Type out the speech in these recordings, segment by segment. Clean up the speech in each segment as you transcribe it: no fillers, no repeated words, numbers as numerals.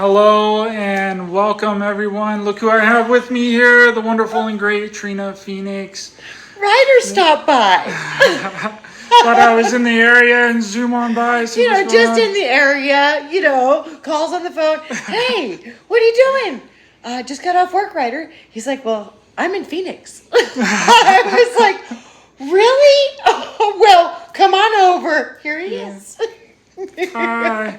Hello and welcome everyone. Look who I have with me here, the wonderful and great Trina Phoenix. Ryder stopped by. Thought I was in the area and zoom on by. See what's going Just on. in the area, calls on the phone. Hey, what are you doing? Just got off work, Ryder. He's like, well, I'm in Phoenix. I was like, really? Oh, well, come on over. Here he is. Hi.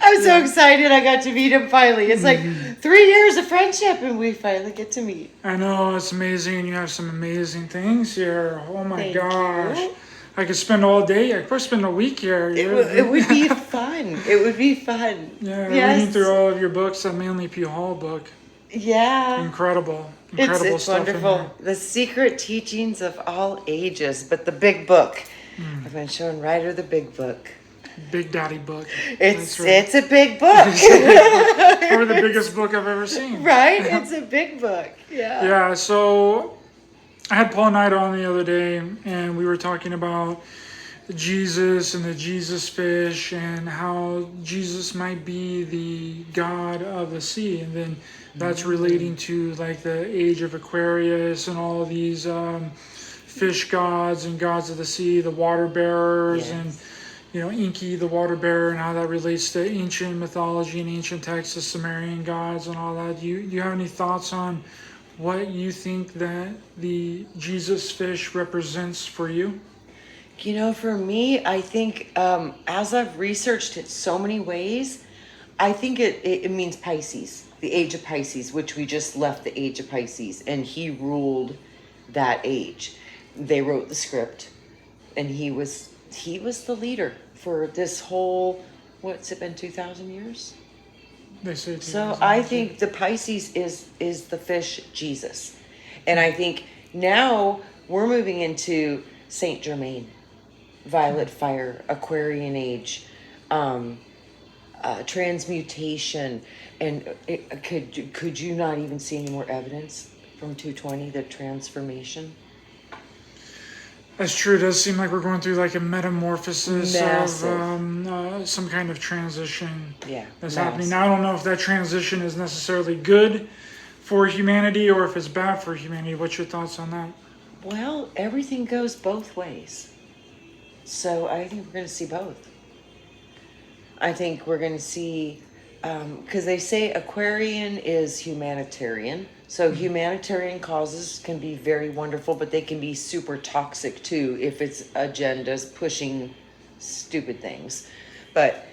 I'm so excited I got to meet him finally. It's like 3 years of friendship and we finally get to meet. I know, it's amazing. You have some amazing things here. Oh my Thank gosh. you. I could spend all day. I could probably spend a week here. It would be fun. It would be fun. Yeah, Yes. reading through all of your books, that mainly P. Hall book. Yeah. Incredible It's stuff wonderful. in there. The Secret Teachings of All Ages, but the big book. I've been showing Ryder the big book. Big Daddy book. It's That's right. it's a big book. Probably the biggest book I've ever seen. Right? It's a big book. Yeah. Yeah, so I had Paul Knight on the other day, and we were talking about Jesus and the Jesus fish and how Jesus might be the god of the sea. And then that's relating to like the age of Aquarius and all of these fish gods and gods of the sea, the water bearers, Yes. and Enki, the water bearer, and how that relates to ancient mythology and ancient texts, the Sumerian gods and all that. Do you have any thoughts on what you think that the Jesus fish represents for you? For me, I think as I've researched it so many ways, I think it means Pisces, the age of Pisces, which we just left the age of Pisces, and he ruled that age. They wrote the script, and he was the leader for this whole, what's it been, 2,000 years? They say So I think the Pisces is the fish Jesus. And I think now we're moving into Saint Germain, Violet Fire, Aquarian Age, transmutation. And could you not even see any more evidence from 220, the transformation? That's true. It does seem like we're going through like a metamorphosis Massive. of some kind of transition that's massive. happening. Now, I don't know if that transition is necessarily good for humanity or if it's bad for humanity. What's your thoughts on that? Well, everything goes both ways. So I think we're going to see both. I think we're going to see, because they say Aquarian is humanitarian. So humanitarian causes can be very wonderful, but they can be super toxic too if it's agendas pushing stupid things. But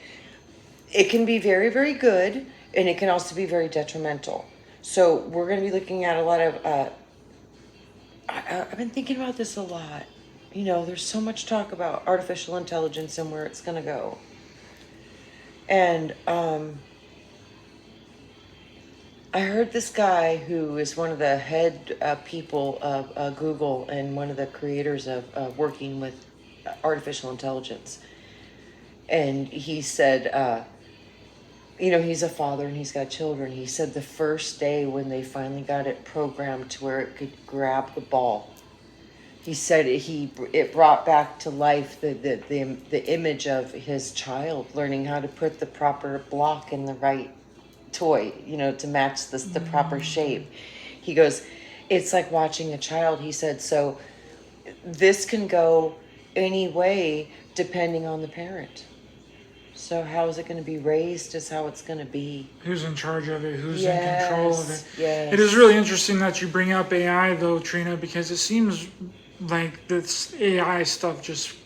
it can be very, very good, and it can also be very detrimental. So we're going to be looking at a lot of, I've been thinking about this a lot. There's so much talk about artificial intelligence and where it's going to go. And I heard this guy who is one of the head people of Google and one of the creators of working with artificial intelligence. And he said, he's a father and he's got children. He said the first day when they finally got it programmed to where it could grab the ball, he said it brought back to life the image of his child learning how to put the proper block in the right toy, to match the proper shape. He goes, it's like watching a child. He said, so this can go any way depending on the parent. So how is it going to be raised is how it's going to be. Who's in charge of it? Who's in control of it? Yes. It is really interesting that you bring up AI though, Trina, because it seems like this AI stuff just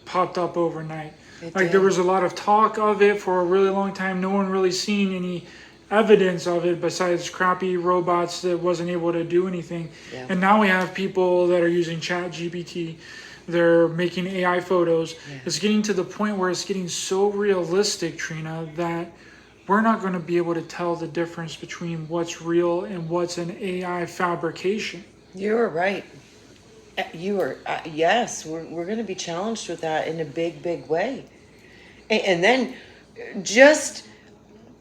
popped up overnight. There was a lot of talk of it for a really long time. No one really seen any evidence of it besides crappy robots that wasn't able to do anything. Yeah. And now we have people that are using Chat GPT. They're making AI photos. Yeah. It's getting to the point where it's getting so realistic, Trina, that we're not going to be able to tell the difference between what's real and what's an AI fabrication. You're right. You are, yes, we're going to be challenged with that in a big, big way. And then just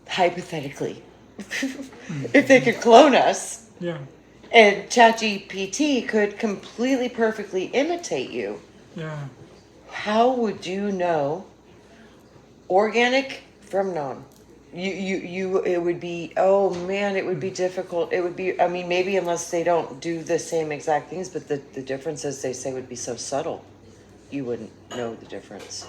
hypothetically, if they could clone us, Yeah. and ChatGPT could completely perfectly imitate you, Yeah. how would you know organic from non? It would be, oh man, it would be difficult. It would be, I mean, maybe unless they don't do the same exact things, but the differences they say would be so subtle, you wouldn't know the difference.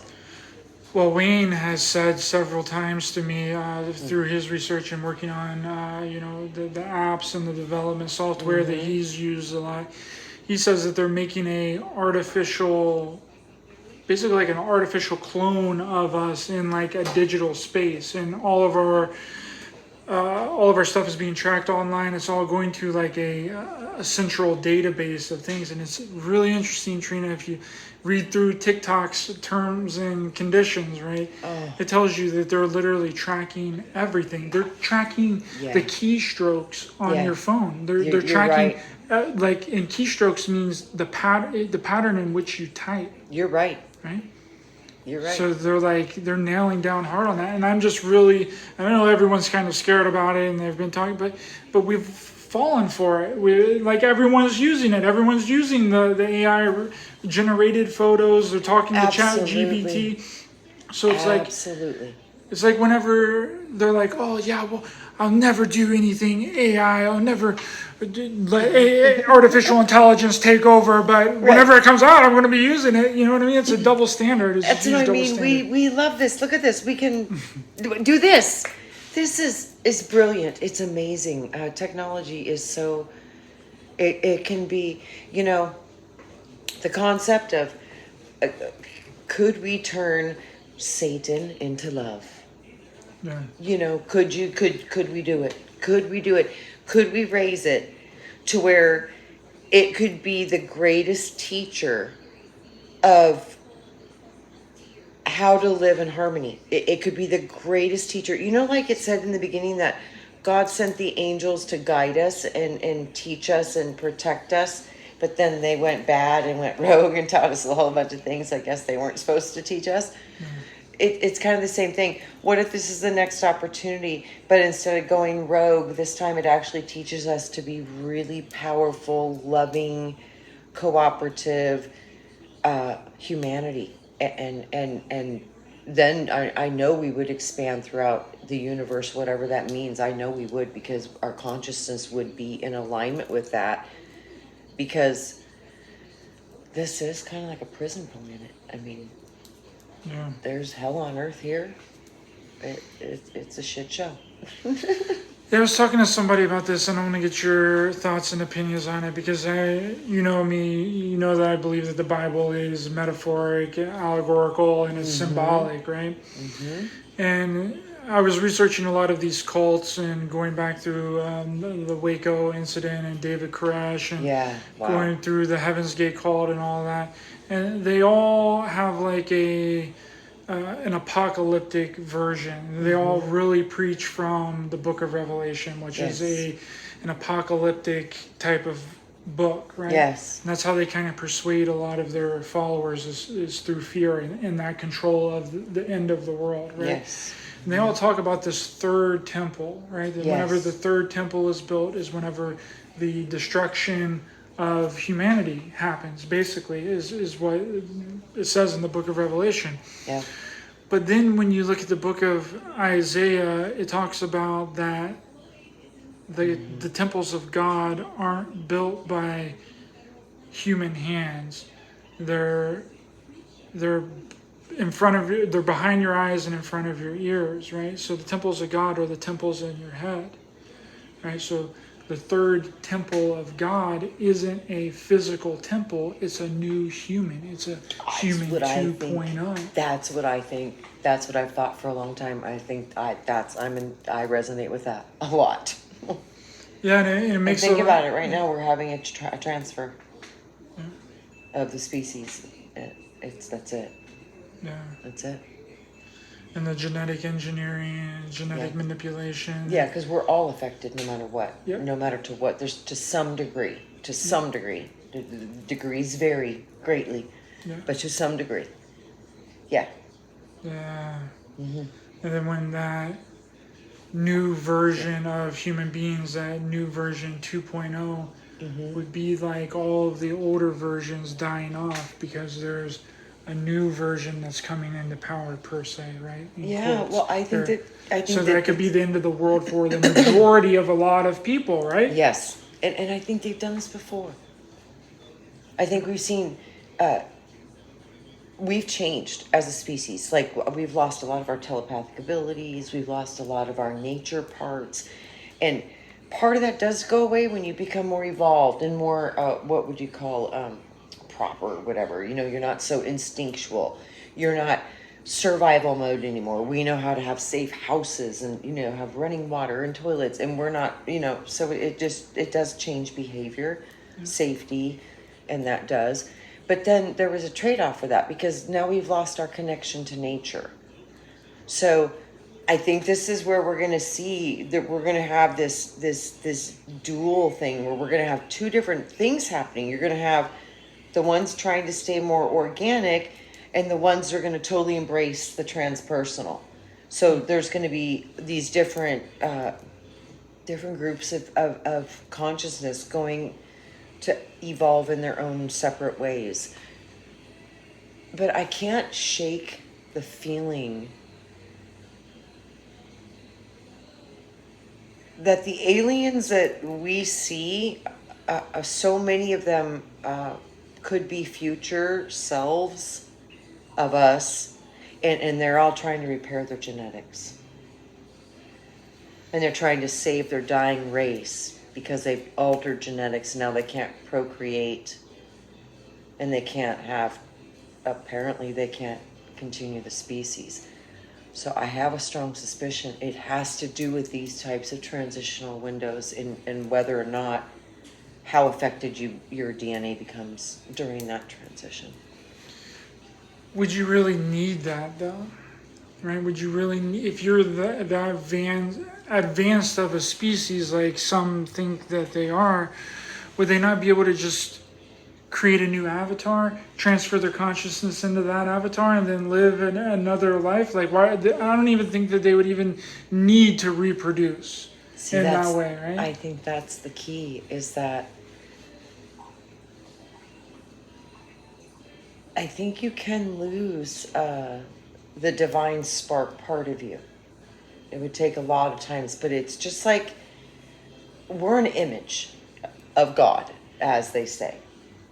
Well, Wayne has said several times to me through his research and working on, the apps and the development software that he's used a lot. He says that they're making basically like an artificial clone of us in like a digital space, and all of our stuff is being tracked online. It's all going to like a central database of things, and it's really interesting, Trina. If you read through TikTok's terms and conditions, right, it tells you that they're literally tracking everything. They're tracking the keystrokes on your phone. They're tracking like, and keystrokes means the pattern in which you type. You're right. Right. You're right. So they're nailing down hard on that, and I'm just really, I know everyone's kind of scared about it, and they've been talking, but we've fallen for it. Like everyone's using it. Everyone's using the AI generated photos. They're talking to ChatGPT. So it's it's like whenever they're like, oh yeah, well, I'll never do anything AI. I'll never let artificial intelligence take over. But whenever it comes out, I'm going to be using it. You know what I mean? It's a double standard. That's what I mean. We love this. Look at this. We can do this. This is brilliant. It's amazing. Technology is so. It can be. The concept of could we turn Satan into love? Yeah. Could we do it? Could we do it? Could we raise it to where it could be the greatest teacher of how to live in harmony? It could be the greatest teacher. Like it said in the beginning that God sent the angels to guide us and teach us and protect us, but then they went bad and went rogue and taught us a whole bunch of things I guess they weren't supposed to teach us. It's kind of the same thing. What if this is the next opportunity, but instead of going rogue, this time it actually teaches us to be really powerful, loving, cooperative humanity. And then I know we would expand throughout the universe, whatever that means. I know we would, because our consciousness would be in alignment with that, because this is kind of like a prison planet. I mean, there's hell on earth here. It's a shit show. I was talking to somebody about this, and I want to get your thoughts and opinions on it, because you know me, you know that I believe that the Bible is metaphoric, allegorical, and it's symbolic, right? And I was researching a lot of these cults and going back through the Waco incident and David Koresh, and going through the Heaven's Gate cult and all that. And they all have like an apocalyptic version. They all really preach from the Book of Revelation, which is an apocalyptic type of book, right? Yes. And that's how they kind of persuade a lot of their followers is through fear and that control of the end of the world, right? Yes. And they all talk about this third temple, right? That whenever the third temple is built is whenever the destruction of humanity happens, basically, is what it says in the Book of Revelation. Yeah. But then when you look at the book of Isaiah, it talks about that the temples of God aren't built by human hands. They're in front of you, they're behind your eyes and in front of your ears, right? So the temples of God are the temples in your head, right? So the third temple of God isn't a physical temple, it's a new human. It's a human 2.0. That's what I think. That's what I've thought for a long time. I think I resonate with that a lot. Yeah, and it makes think about it right now. We're having a transfer of the species. That's it. Yeah. That's it. And the genetic engineering, genetic manipulation. Yeah, because we're all affected no matter what. Yep. No matter to what. There's to some degree. To some degree. The degrees vary greatly. Yeah. But to some degree. Yeah. Yeah. And then when that new version of human beings, that new version 2.0, would be like all of the older versions dying off, because there's a new version that's coming into power per se, right? In Yeah, quotes. well, I think Or- that so that could be the end of the world for the majority of a lot of people, right? yes, and I think they've done this before. I think we've seen, we've changed as a species. Like, we've lost a lot of our telepathic abilities, we've lost a lot of our nature parts, and part of that does go away when you become more evolved and more, what would you call, proper, whatever. You know, you're not so instinctual. You're not survival mode anymore. We know how to have safe houses and, you know, have running water and toilets, and we're not, you know, so it does change behavior, safety, and that does. But then there was a trade-off for that, because now we've lost our connection to nature. So I think this is where we're going to see that we're going to have this dual thing, where we're going to have two different things happening. You're going to have the ones trying to stay more organic, and the ones that are going to totally embrace the transpersonal. So there's going to be these different groups of consciousness going to evolve in their own separate ways. But I can't shake the feeling that the aliens that we see, so many of them could be future selves of us, and they're all trying to repair their genetics. And they're trying to save their dying race because they've altered genetics. Now they can't procreate, and they can't have, apparently they can't continue the species. So I have a strong suspicion it has to do with these types of transitional windows, and whether or not, how affected your DNA becomes during that transition. Would you really need that though? Right? Would you really need, if you're that advanced of a species like some think that they are, would they not be able to just create a new avatar, transfer their consciousness into that avatar, and then live another life? Like, why? I don't even think that they would even need to reproduce. See, in that way, right? I think that's the key, is that I think you can lose the divine spark part of you. It would take a lot of times, but it's just like we're an image of God, as they say,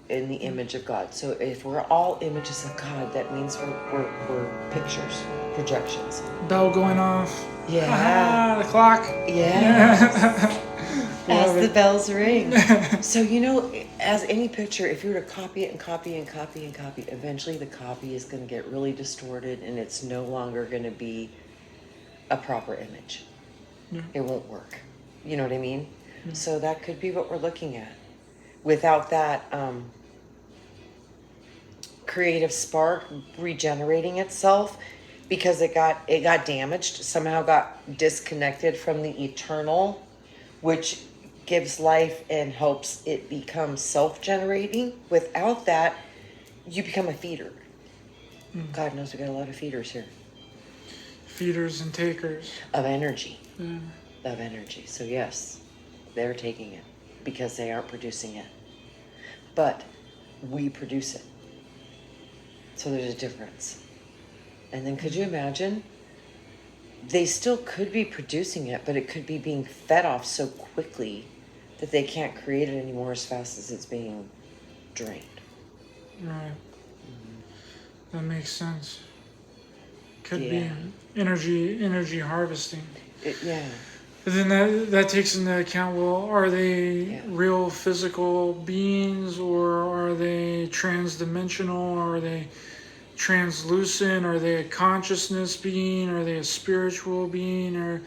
in the image of God. So if we're all images of God, that means we're pictures, projections. Bell going off. Yeah. The clock. Yeah. As the bells ring. So, you know, as any picture, if you were to copy it and copy and copy and copy, eventually the copy is going to get really distorted, and it's no longer going to be a proper image. Yeah. It won't work. You know what I mean? Yeah. So that could be what we're looking at. Without that creative spark regenerating itself, because it got damaged, somehow got disconnected from the eternal, which gives life and helps it become self-generating. Without that, you become a feeder. God knows we got a lot of feeders here. Feeders and takers. Of energy. Yeah. Of energy. So yes, they're taking it because they aren't producing it. But we produce it. So there's a difference. And then could you imagine? They still could be producing it, but it could be being fed off so quickly that they can't create it anymore as fast as it's being drained. Right. That makes sense. Could Yeah. be energy harvesting. Yeah. But then that takes into account, well, are they real physical beings, or are they trans-dimensional, or are they translucent? Are they a consciousness being? Are they a spiritual being?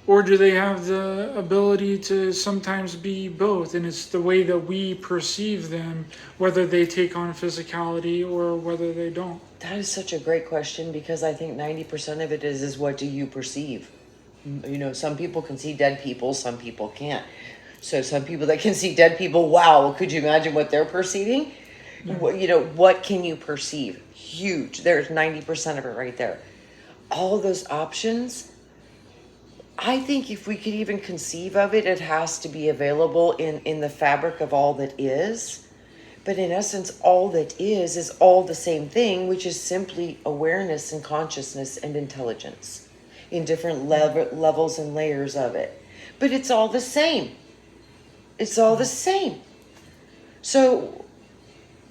Or do they have the ability to sometimes be both? And it's the way that we perceive them, whether they take on physicality or whether they don't. That is such a great question, because I think 90% of it is what do you perceive? You know, some people can see dead people, some people can't. So some people that can see dead people, wow, could you imagine what they're perceiving? Yeah. You know, what can you perceive? Huge. There's 90% of it right there. All of those options, I think if we could even conceive of it, it has to be available in the fabric of all that is. But in essence, all that is all the same thing, which is simply awareness and consciousness and intelligence in different levels and layers of it. But it's all the same. It's all the same. So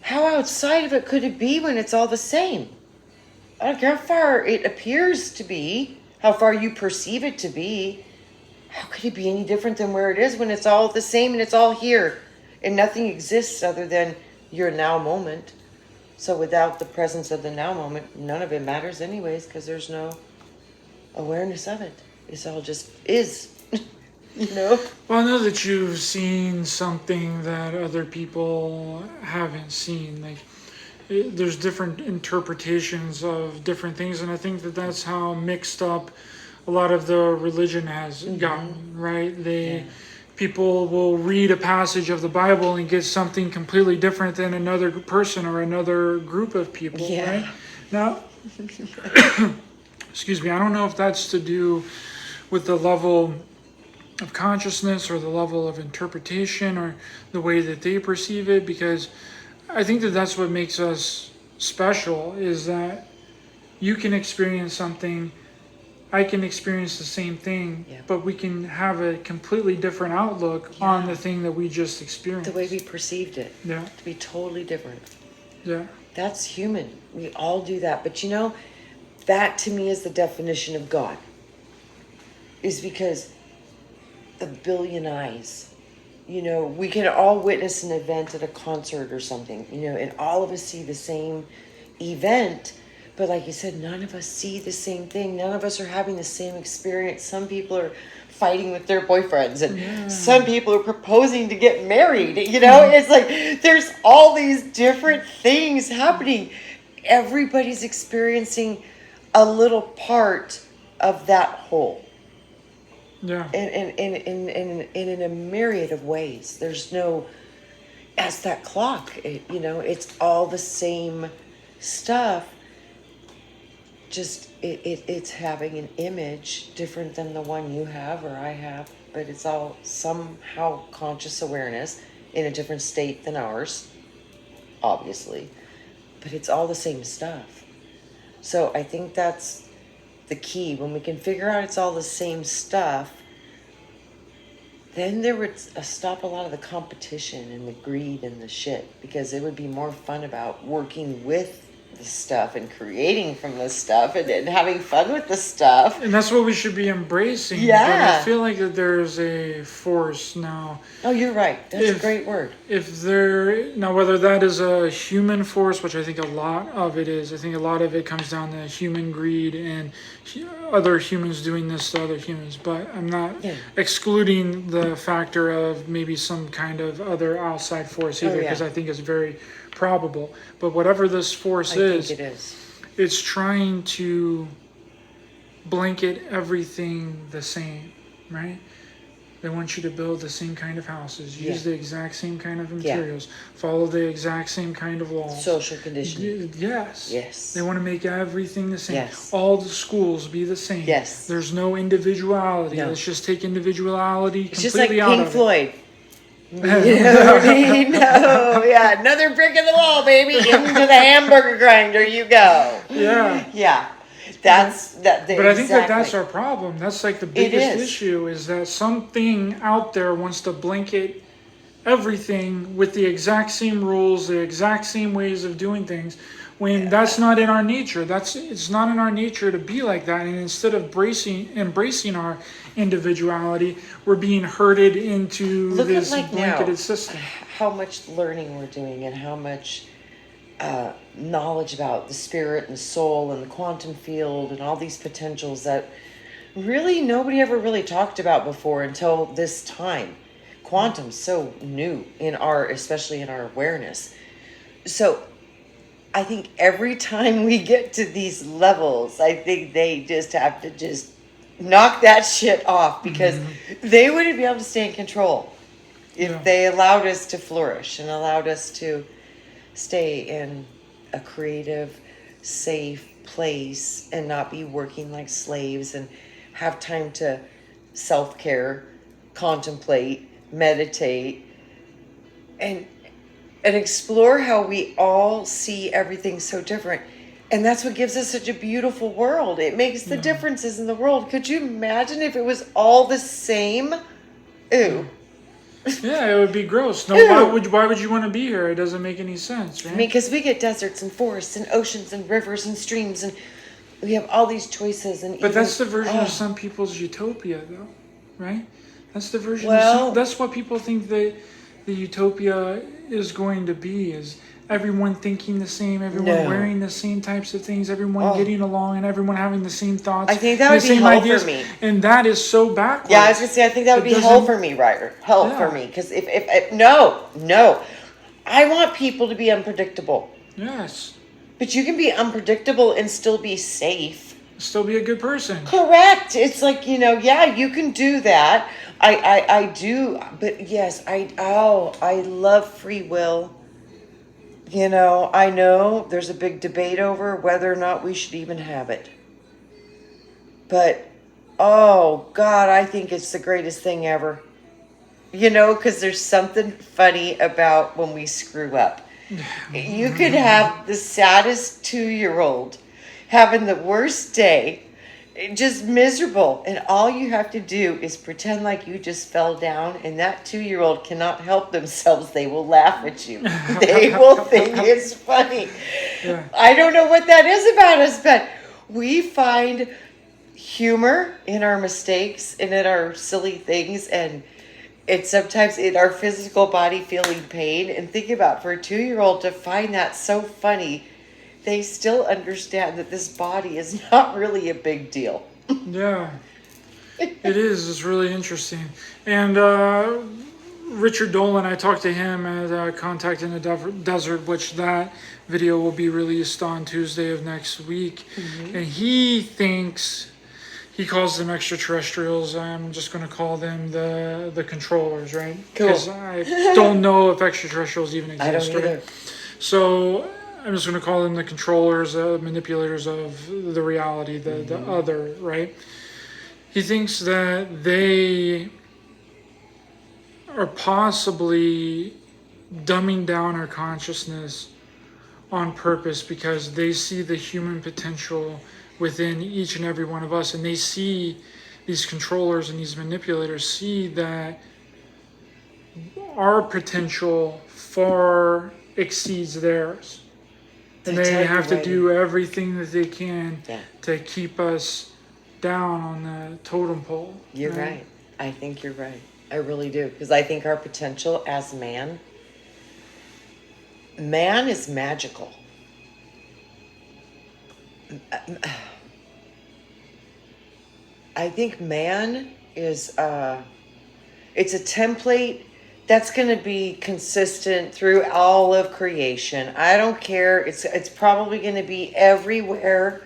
how outside of it could it be when it's all the same? I don't care how far it appears to be, how far you perceive it to be. How could it be any different than where it is when it's all the same and it's all here and nothing exists other than your now moment? So without the presence of the now moment, none of it matters anyways, because there's no awareness of it. It's all just is. Well, I know that you've seen something that other people haven't seen. Like, there's different interpretations of different things, and I think that that's how mixed up a lot of the religion has gotten, right? People will read a passage of the Bible and get something completely different than another person or another group of people, right? Now, excuse me, I don't know if that's to do with the level of consciousness or the level of interpretation or the way that they perceive it, because I think that that's what makes us special, is that you can experience something, I can experience the same thing, but we can have a completely different outlook on the thing that we just experienced. The way we perceived it. Yeah. To be totally different. Yeah. That's human. We all do that. But that to me is the definition of God. Is because the billion eyes. We can all witness an event at a concert or something, and all of us see the same event. But like you said, none of us see the same thing. None of us are having the same experience. Some people are fighting with their boyfriends, and some people are proposing to get married. It's like there's all these different things happening. Everybody's experiencing a little part of that whole. Yeah. And in a myriad of ways. There's no, as that clock, it's all the same stuff. Just it's having an image different than the one you have or I have, but it's all somehow conscious awareness in a different state than ours, obviously. But it's all the same stuff. So I think that's the key. When we can figure out it's all the same stuff, then there would stop a lot of the competition and the greed and the shit, because it would be more fun about working with the stuff and creating from the stuff and having fun with the stuff. And that's what we should be embracing. Yeah. But I feel like that there's a force now. Oh, you're right. That's a great word. Whether that is a human force, which I think a lot of it is, I think a lot of it comes down to human greed and other humans doing this to other humans. But I'm not excluding the factor of maybe some kind of other outside force either, because I think it's very probable. But whatever this force is, think it is. It's trying to blanket everything the same, right? They want you to build the same kind of houses, use the exact same kind of materials, follow the exact same kind of laws. Social conditioning. Yes. They want to make everything the same. Yes. All the schools be the same. Yes. There's no individuality. No. Let's just take individuality It's completely just like out Pink of Floyd. Another brick in the wall, baby. Into the hamburger grinder you go. Yeah. That's that. But I think that's our problem. That's like the biggest issue, is that something out there wants to blanket everything with the exact same rules, the exact same ways of doing things, when that's not in our nature. It's not in our nature to be like that. And instead of embracing our individuality, we're being herded into this blanketed system. How much learning we're doing, and how much knowledge about the spirit and the soul and the quantum field and all these potentials that really nobody ever really talked about before until this time. Quantum's so new especially in our awareness. So I think every time we get to these levels, I think they just have to just knock that shit off, because they wouldn't be able to stay in control if they allowed us to flourish and allowed us to stay in a creative, safe place and not be working like slaves, and have time to self-care, contemplate, meditate, and and explore how we all see everything so different. And that's what gives us such a beautiful world. It makes the differences in the world. Could you imagine if it was all the same? Ooh. Yeah, it would be gross. No, why would you want to be here? It doesn't make any sense, right? I mean, because we get deserts and forests and oceans and rivers and streams, and we have all these choices. But that's the version of some people's utopia, though, right? That's the version. That's what people think that the utopia is going to be: is everyone thinking the same, everyone wearing the same types of things, everyone getting along, and everyone having the same thoughts. I think that would be hell for me. And that is so backwards. Yeah, I was gonna say, I think that would be hell for me, right? Hell for me, because if no, I want people to be unpredictable. Yes. But you can be unpredictable and still be safe. Still be a good person. Correct. It's like, you can do that. I do, but yes, I love free will. I know there's a big debate over whether or not we should even have it. But, oh, God, I think it's the greatest thing ever. Because there's something funny about when we screw up. You could have the saddest 2-year-old having the worst day, just miserable, and all you have to do is pretend like you just fell down, and that 2-year-old cannot help themselves. They will laugh at you. They will think it's funny. Yeah. I don't know what that is about us, but we find humor in our mistakes and in our silly things, and it's sometimes in our physical body feeling pain. And think about, for a 2-year-old to find that so funny, they still understand that this body is not really a big deal. Yeah, it is. It's really interesting. And Richard Dolan, I talked to him at Contact in the Desert, which that video will be released on Tuesday of next week. Mm-hmm. And he calls them extraterrestrials. I'm just going to call them the controllers, right? Cool. Because I don't know if extraterrestrials even exist. I don't either. Right? So I'm just going to call them the controllers, manipulators of the reality, the other, right? He thinks that they are possibly dumbing down our consciousness on purpose because they see the human potential within each and every one of us, and they see, these controllers and these manipulators see that our potential far exceeds theirs. And they have to do everything that they can to keep us down on the totem pole. You're right. I think you're right. I really do. Because I think our potential as man is magical. I think man is, it's a template that's going to be consistent through all of creation. I don't care. It's probably going to be everywhere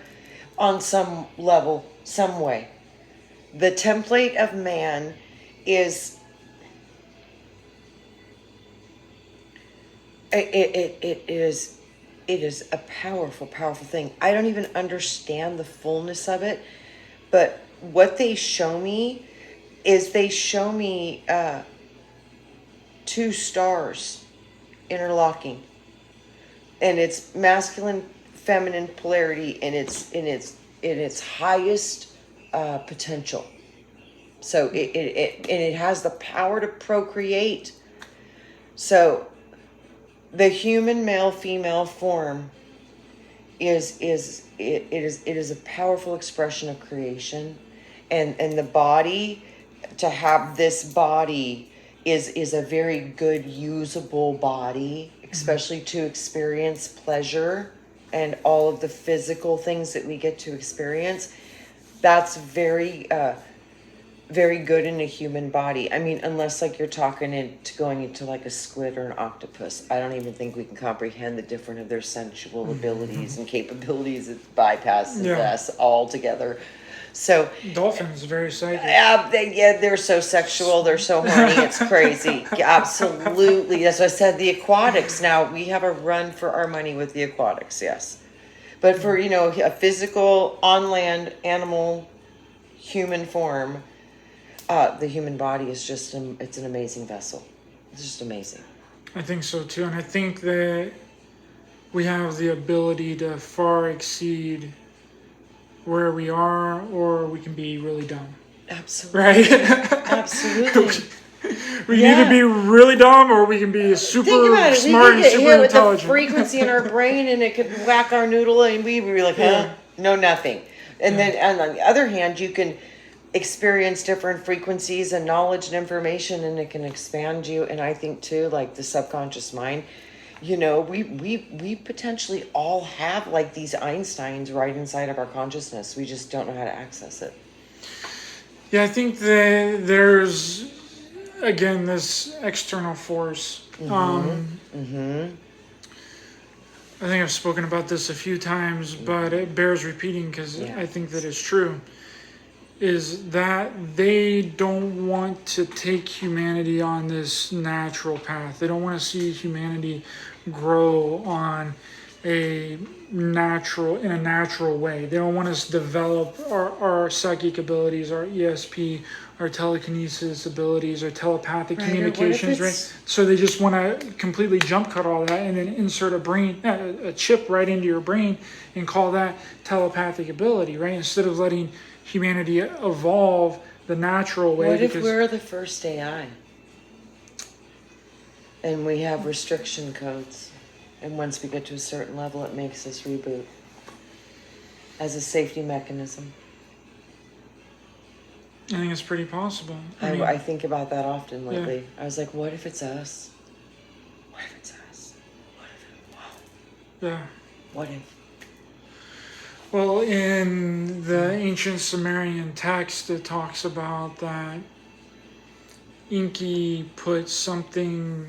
on some level, some way. The template of man is it is a powerful thing. I don't even understand the fullness of it, but what they show me is two stars interlocking, and it's masculine feminine polarity in its highest potential. So it has the power to procreate. So the human male female form is a powerful expression of creation, and the body, to have this body is a very good usable body, especially to experience pleasure and all of the physical things that we get to experience. That's very very good in a human body. I mean, unless like you're talking into going into like a squid or an octopus, I don't even think we can comprehend the different of their sensual abilities and capabilities. It bypasses us altogether. So dolphins, very psychic. They're so sexual. They're so horny. It's crazy. Absolutely. That's why I said the aquatics. Now we have a run for our money with the aquatics. Yes, but for a physical on land animal, human form, the human body is just it's an amazing vessel. It's just amazing. I think so too. And I think that we have the ability to far exceed where we are, or we can be really dumb. Absolutely. Right? Absolutely. We can either be really dumb, or we can be super Think about it. smart We and could get super hit with the intelligent. frequency in our brain, and it could whack our noodle, and we'd be like, huh? Yeah. No, nothing. And then, and on the other hand, you can experience different frequencies and knowledge and information, and it can expand you. And I think too, like the subconscious mind, you know, we potentially all have like these Einsteins right inside of our consciousness. We just don't know how to access it. Yeah, I think that there's, again, this external force. I think I've spoken about this a few times, but it bears repeating because I think that it's true. Is that they don't want to take humanity on this natural path. They don't want to see humanity grow on in a natural way. They don't want us to develop our psychic abilities, our ESP, our telekinesis abilities, our telepathic communications, right? So they just want to completely jump cut all that and then insert a chip right into your brain and call that telepathic ability, right? Instead of letting humanity evolve the natural way. What if we're the first AI and we have restriction codes, and once we get to a certain level it makes us reboot as a safety mechanism? I think it's pretty possible. I think about that often lately. I was like, what if it's us? What if it's us? Yeah. What if? Well, in the ancient Sumerian text, it talks about that Enki put something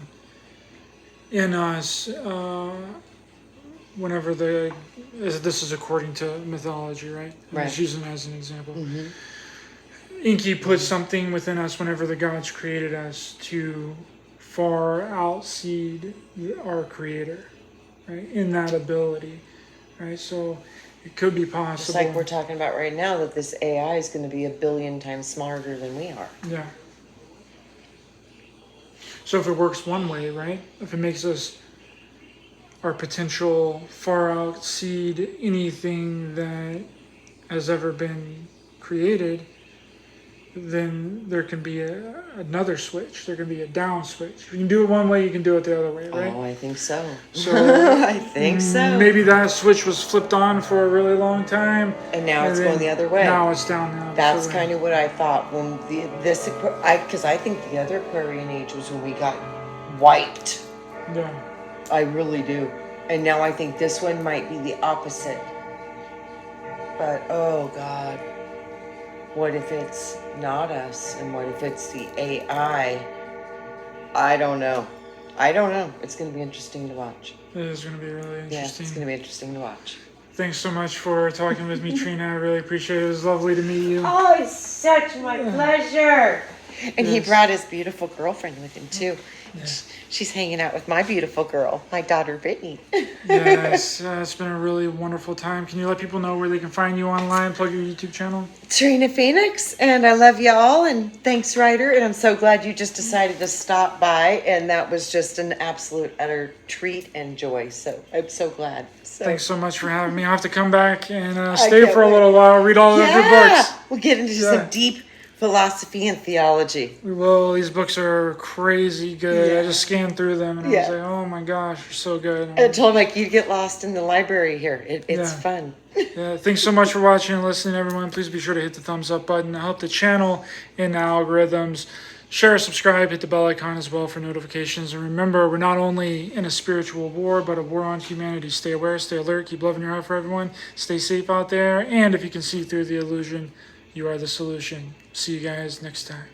in us whenever this is according to mythology, right? I'm just using it as an example. Enki put something within us whenever the gods created us to far outseed our creator, right? In that ability, right? So it could be possible. It's like we're talking about right now that this AI is going to be 1 billion times smarter than we are. Yeah. So if it works one way, right? If it makes us, our potential far outseed anything that has ever been created, then there can be another switch. There can be a down switch. If you can do it one way, you can do it the other way, right? Oh, I think so. So I think so. Maybe that switch was flipped on for a really long time, and now it's going the other way. Now it's down now. That's kind of what I thought when because I think the other Aquarian age was when we got wiped. Yeah. I really do. And now I think this one might be the opposite. But oh God. What if it's not us? And what if it's the AI? I don't know. It's going to be interesting to watch. It is going to be really interesting. Yeah, it's going to be interesting to watch. Thanks so much for talking with me, Trina. I really appreciate it. It was lovely to meet you. Oh, it's such my pleasure. And he brought his beautiful girlfriend with him, too. Yeah. She's hanging out with my beautiful girl, my daughter, Brittany. Yes, it's been a really wonderful time. Can you let people know where they can find you online? Plug your YouTube channel. Trina Phoenix, and I love y'all, and thanks, Ryder. And I'm so glad you just decided to stop by, and that was just an absolute, utter treat and joy. So I'm so glad. Thanks so much for having me. I'll have to come back and stay for a little while, read all of your books. We'll get into some deep philosophy and theology. We will. These books are crazy good. I just scanned through them and I was like, oh my gosh, they're so good. I told Mike, you'd get lost in the library here. It's fun. Yeah, thanks so much for watching and listening, everyone. Please be sure to hit the thumbs up button to help the channel and the algorithms. Share, subscribe, hit the bell icon as well for notifications. And remember, we're not only in a spiritual war, but a war on humanity. Stay aware, stay alert, keep loving your heart for everyone. Stay safe out there. And if you can see through the illusion, you are the solution. See you guys next time.